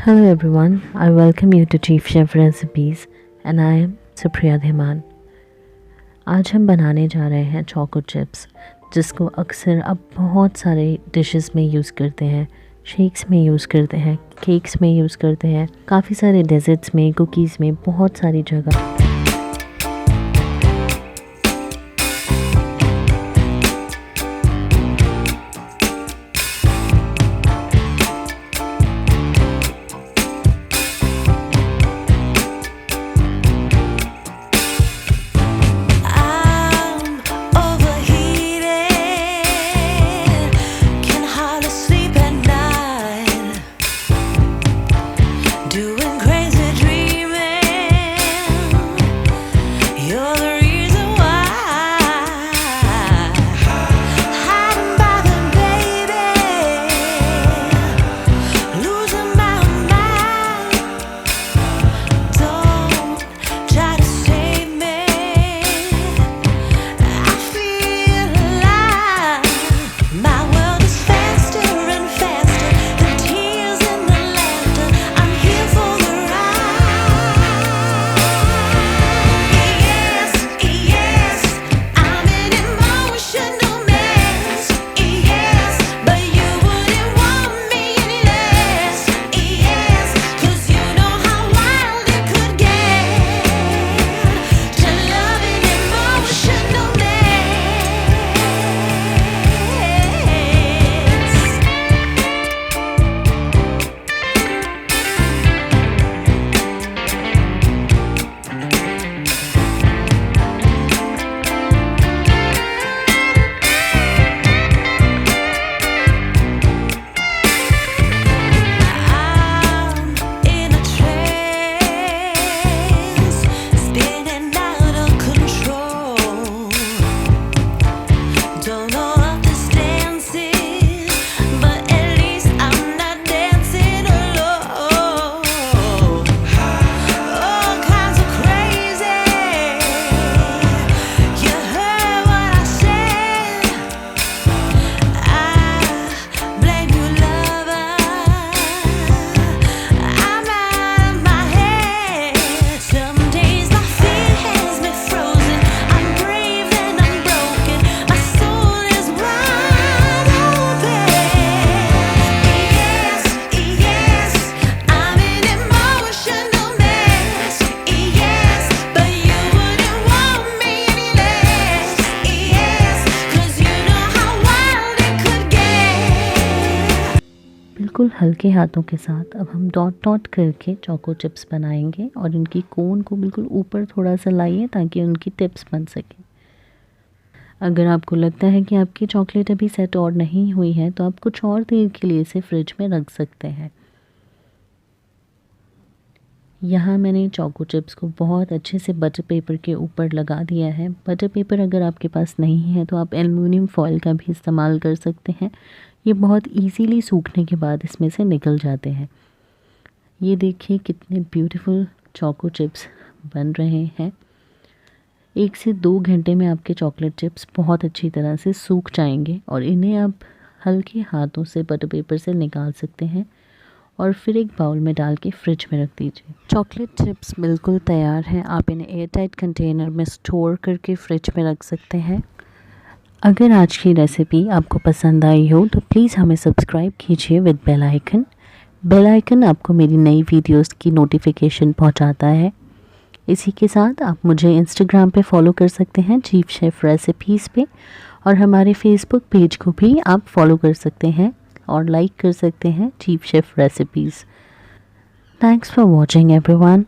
Hello everyone, I welcome you to Chief Chef Recipes and I am Supriya Dhiman। आज हम बनाने जा रहे हैं चोको चिप्स, जिसको अक्सर अब बहुत सारे डिशेस में यूज़ करते हैं, शेक्स में यूज़ करते हैं, केक्स में यूज़ करते हैं, काफ़ी सारे डेजर्ट्स में, कुकीज़ में, बहुत सारी जगह। बिल्कुल हल्के हाथों के साथ अब हम डॉट डॉट करके चोको चिप्स बनाएंगे और इनकी कोन को बिल्कुल ऊपर थोड़ा सा लाइए ताकि उनकी टिप्स बन सकें। अगर आपको लगता है कि आपकी चॉकलेट अभी सेट और नहीं हुई है तो आप कुछ और देर के लिए इसे फ्रिज में रख सकते हैं। यहाँ मैंने चोको चिप्स को बहुत अच्छे से बटर पेपर के ऊपर लगा दिया है। बटर पेपर अगर आपके पास नहीं है तो आप एल्युमिनियम फॉइल का भी इस्तेमाल कर सकते हैं। ये बहुत इजीली सूखने के बाद इसमें से निकल जाते हैं। ये देखिए कितने ब्यूटीफुल चोको चिप्स बन रहे हैं। 1 से 2 घंटे में आपके चॉकलेट चिप्स बहुत अच्छी तरह से सूख जाएंगे और इन्हें आप हल्के हाथों से बटर पेपर से निकाल सकते हैं और फिर एक बाउल में डाल के फ्रिज में रख दीजिए। चॉकलेट चिप्स बिल्कुल तैयार हैं। आप इन्हें एयरटाइट कंटेनर में स्टोर करके फ्रिज में रख सकते हैं। अगर आज की रेसिपी आपको पसंद आई हो तो प्लीज़ हमें सब्सक्राइब कीजिए with bell icon. Bell icon आपको मेरी नई वीडियोस की नोटिफिकेशन पहुंचाता है। इसी के साथ आप मुझे इंस्टाग्राम पे फॉलो कर सकते हैं चीफ शेफ़ रेसिपीज़ पे, और हमारे फेसबुक पेज को भी आप फॉलो कर सकते हैं और लाइक कर सकते हैं chief chef recipes. Thanks for watching everyone.